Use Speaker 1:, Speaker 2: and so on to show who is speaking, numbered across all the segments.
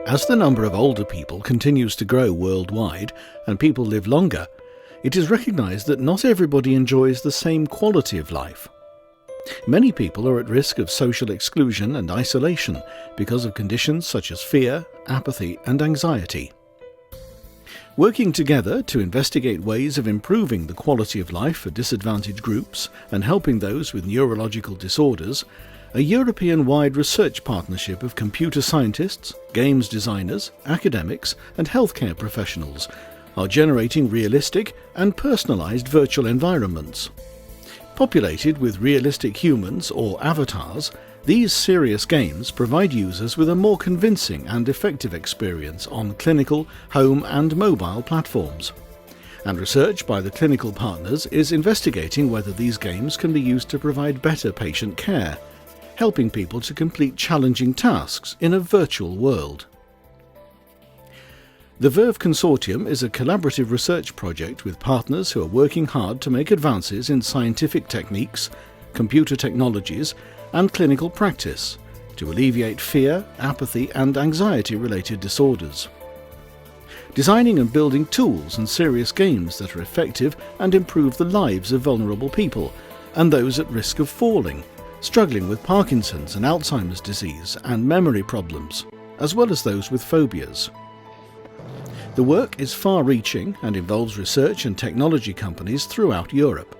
Speaker 1: As the number of older people continues to grow worldwide and people live longer, it is recognized that not everybody enjoys the same quality of life. Many people are at risk of social exclusion and isolation because of conditions such as fear, apathy, and anxiety. Working together to investigate ways of improving the quality of life for disadvantaged groups and helping those with neurological disorders, a European-wide research partnership of computer scientists, games designers, academics, and healthcare professionals are generating realistic and personalized virtual environments. Populated with realistic humans or avatars, these serious games provide users with a more convincing and effective experience on clinical, home and mobile platforms. And research by the clinical partners is investigating whether these games can be used to provide better patient care, helping people to complete challenging tasks in a virtual world. The Verve Consortium is a collaborative research project with partners who are working hard to make advances in scientific techniques, computer technologies, and clinical practice to alleviate fear, apathy, and anxiety-related disorders. Designing and building tools and serious games that are effective and improve the lives of vulnerable people and those at risk of falling, struggling with Parkinson's and Alzheimer's disease and memory problems, as well as those with phobias. The work is far-reaching and involves research and technology companies throughout Europe.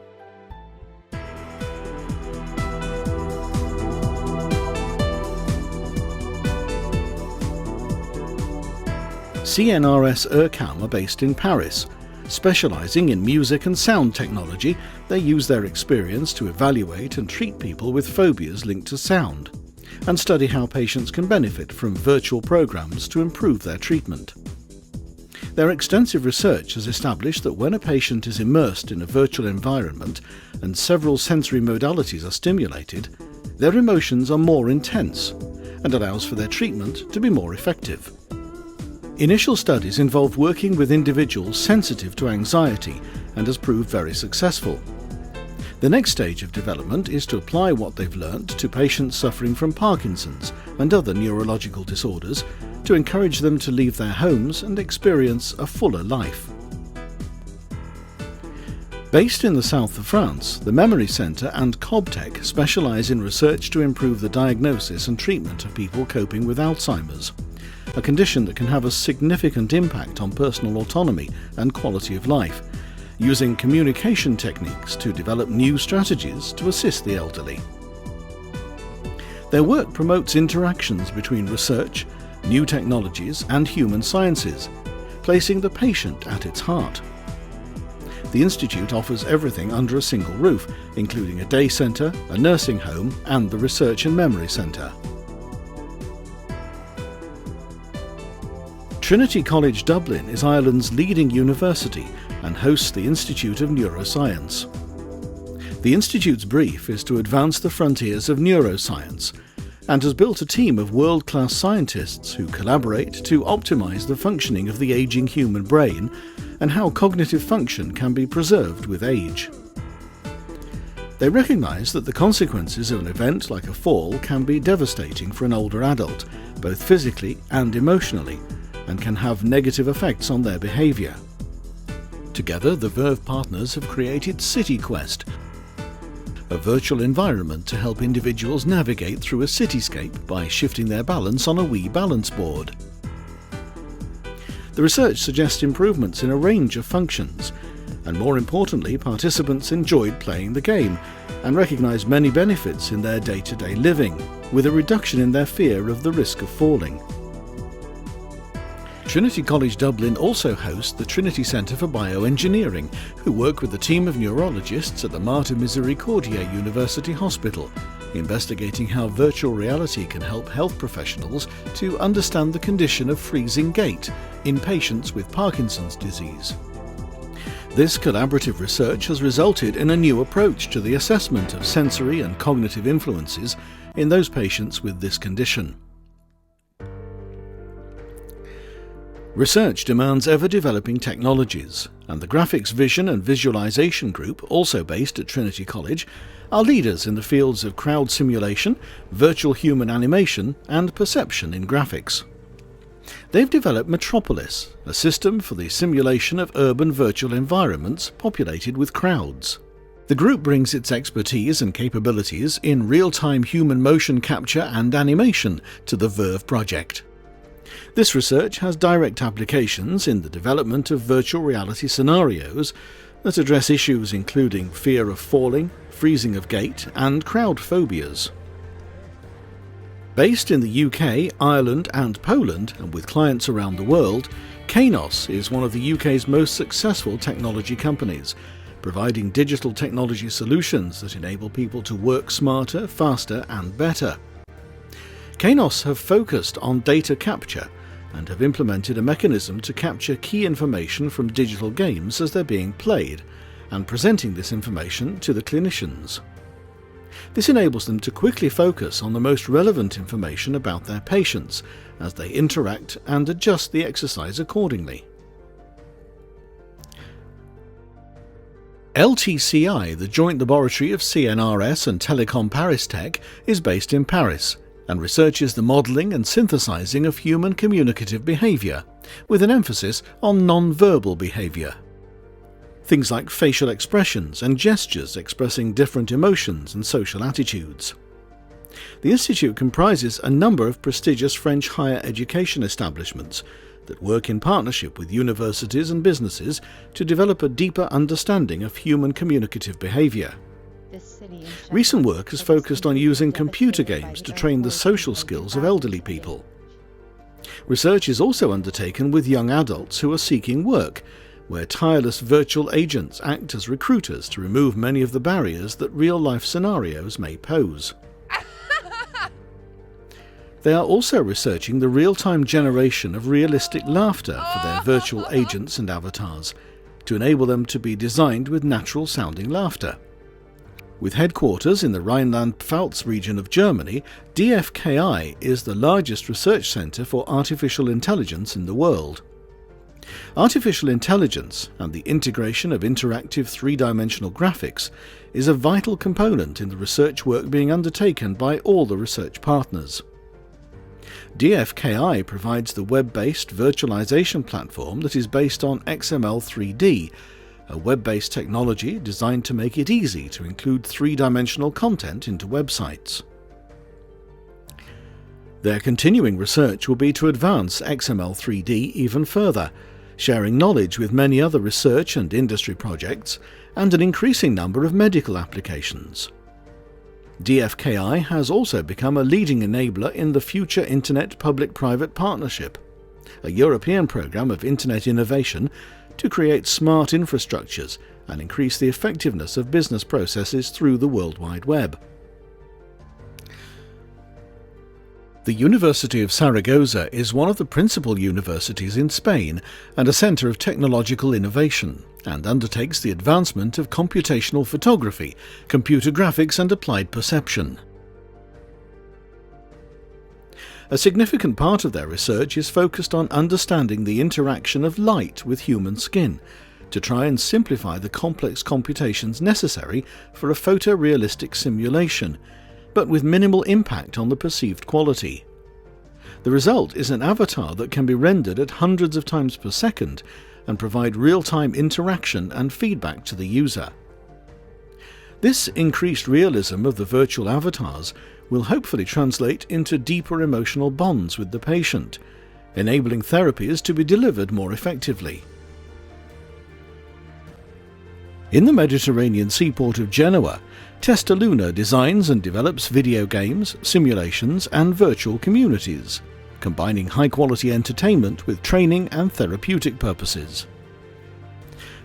Speaker 1: CNRS ERCAM are based in Paris. Specialising in music and sound technology, they use their experience to evaluate and treat people with phobias linked to sound, and study how patients can benefit from virtual programs to improve their treatment. Their extensive research has established that when a patient is immersed in a virtual environment and several sensory modalities are stimulated, their emotions are more intense and allows for their treatment to be more effective. Initial studies involve working with individuals sensitive to anxiety and has proved very successful. The next stage of development is to apply what they've learnt to patients suffering from Parkinson's and other neurological disorders to encourage them to leave their homes and experience a fuller life. Based in the south of France, the Memory Centre and Cobtech specialise in research to improve the diagnosis and treatment of people coping with Alzheimer's, a condition that can have a significant impact on personal autonomy and quality of life, using communication techniques to develop new strategies to assist the elderly. Their work promotes interactions between research, new technologies and human sciences, placing the patient at its heart. The Institute offers everything under a single roof, including a day centre, a nursing home and the Research and Memory Centre. Trinity College Dublin is Ireland's leading university and hosts the Institute of Neuroscience. The Institute's brief is to advance the frontiers of neuroscience and has built a team of world-class scientists who collaborate to optimise the functioning of the ageing human brain and how cognitive function can be preserved with age. They recognise that the consequences of an event like a fall can be devastating for an older adult, both physically and emotionally, and can have negative effects on their behaviour. Together, the Verve partners have created CityQuest, a virtual environment to help individuals navigate through a cityscape by shifting their balance on a Wii balance board. The research suggests improvements in a range of functions, and more importantly, participants enjoyed playing the game and recognised many benefits in their day-to-day living, with a reduction in their fear of the risk of falling. Trinity College Dublin also hosts the Trinity Centre for Bioengineering, who work with a team of neurologists at the Mater Misericordiae University Hospital, investigating how virtual reality can help health professionals to understand the condition of freezing gait in patients with Parkinson's disease. This collaborative research has resulted in a new approach to the assessment of sensory and cognitive influences in those patients with this condition. Research demands ever-developing technologies, and the Graphics Vision and Visualization Group, also based at Trinity College, are leaders in the fields of crowd simulation, virtual human animation, and perception in graphics. They've developed Metropolis, a system for the simulation of urban virtual environments populated with crowds. The group brings its expertise and capabilities in real-time human motion capture and animation to the Verve project. This research has direct applications in the development of virtual reality scenarios that address issues including fear of falling, freezing of gait, and crowd phobias. Based in the UK, Ireland and Poland, and with clients around the world, Kainos is one of the UK's most successful technology companies, providing digital technology solutions that enable people to work smarter, faster, and better. Kainos have focused on data capture and have implemented a mechanism to capture key information from digital games as they're being played, and presenting this information to the clinicians. This enables them to quickly focus on the most relevant information about their patients as they interact and adjust the exercise accordingly. LTCI, the joint laboratory of CNRS and Telecom Paris Tech, is based in Paris and researches the modelling and synthesizing of human communicative behaviour, with an emphasis on non-verbal behaviour. Things like facial expressions and gestures expressing different emotions and social attitudes. The Institute comprises a number of prestigious French higher education establishments that work in partnership with universities and businesses to develop a deeper understanding of human communicative behaviour. Recent work has focused on using computer games to train the social skills of elderly people. Research is also undertaken with young adults who are seeking work, where tireless virtual agents act as recruiters to remove many of the barriers that real-life scenarios may pose. They are also researching the real-time generation of realistic laughter for their virtual agents and avatars, to enable them to be designed with natural-sounding laughter. With headquarters in the Rhineland-Pfalz region of Germany, DFKI is the largest research centre for artificial intelligence in the world. Artificial intelligence and the integration of interactive three-dimensional graphics is a vital component in the research work being undertaken by all the research partners. DFKI provides the web-based virtualization platform that is based on XML3D, a web-based technology designed to make it easy to include three-dimensional content into websites. Their continuing research will be to advance XML3D even further, sharing knowledge with many other research and industry projects and an increasing number of medical applications. DFKI has also become a leading enabler in the Future Internet Public-Private Partnership, a European programme of Internet innovation to create smart infrastructures and increase the effectiveness of business processes through the World Wide Web. The University of Zaragoza is one of the principal universities in Spain and a centre of technological innovation, and undertakes the advancement of computational photography, computer graphics and applied perception. A significant part of their research is focused on understanding the interaction of light with human skin, to try and simplify the complex computations necessary for a photorealistic simulation, but with minimal impact on the perceived quality. The result is an avatar that can be rendered at hundreds of times per second and provide real-time interaction and feedback to the user. This increased realism of the virtual avatars will hopefully translate into deeper emotional bonds with the patient, enabling therapies to be delivered more effectively. In the Mediterranean seaport of Genoa, Testaluna designs and develops video games, simulations and virtual communities, combining high-quality entertainment with training and therapeutic purposes.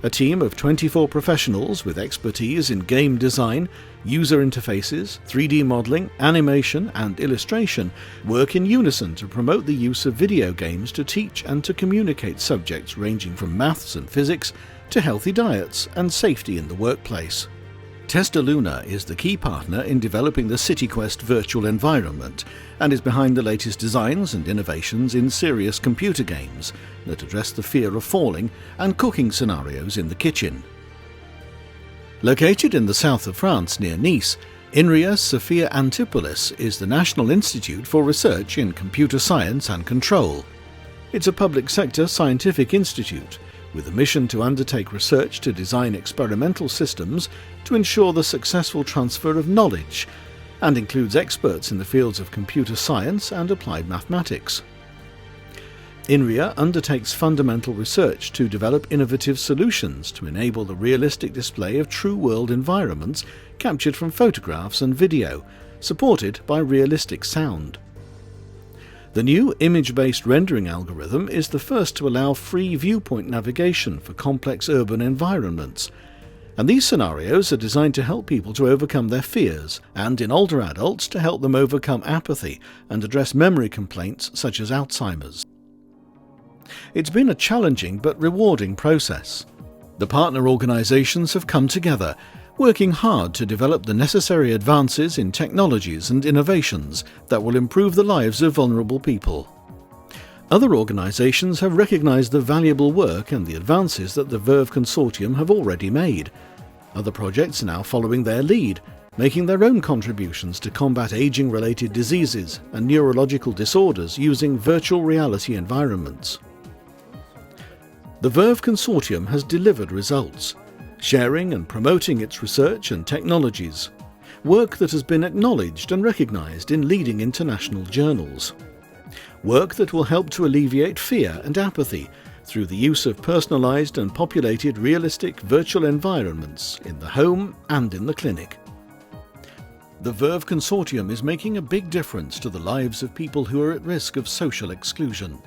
Speaker 1: A team of 24 professionals with expertise in game design, user interfaces, 3D modelling, animation and illustration work in unison to promote the use of video games to teach and to communicate subjects ranging from maths and physics to healthy diets and safety in the workplace. Testa Luna is the key partner in developing the CityQuest virtual environment and is behind the latest designs and innovations in serious computer games that address the fear of falling and cooking scenarios in the kitchen. Located in the south of France near Nice, INRIA Sophia Antipolis is the National Institute for Research in Computer Science and Control. It's a public sector scientific institute with a mission to undertake research to design experimental systems to ensure the successful transfer of knowledge, and includes experts in the fields of computer science and applied mathematics. INRIA undertakes fundamental research to develop innovative solutions to enable the realistic display of true world environments captured from photographs and video, supported by realistic sound. The new image-based rendering algorithm is the first to allow free viewpoint navigation for complex urban environments, and these scenarios are designed to help people to overcome their fears, and in older adults to help them overcome apathy and address memory complaints such as Alzheimer's. It's been a challenging but rewarding process. The partner organisations have come together, working hard to develop the necessary advances in technologies and innovations that will improve the lives of vulnerable people. Other organisations have recognised the valuable work and the advances that the Verve consortium have already made. Other projects are now following their lead, making their own contributions to combat ageing-related diseases and neurological disorders using virtual reality environments. The Verve consortium has delivered results, sharing and promoting its research and technologies, work that has been acknowledged and recognised in leading international journals. Work that will help to alleviate fear and apathy through the use of personalised and populated realistic virtual environments in the home and in the clinic. The Verve consortium is making a big difference to the lives of people who are at risk of social exclusion.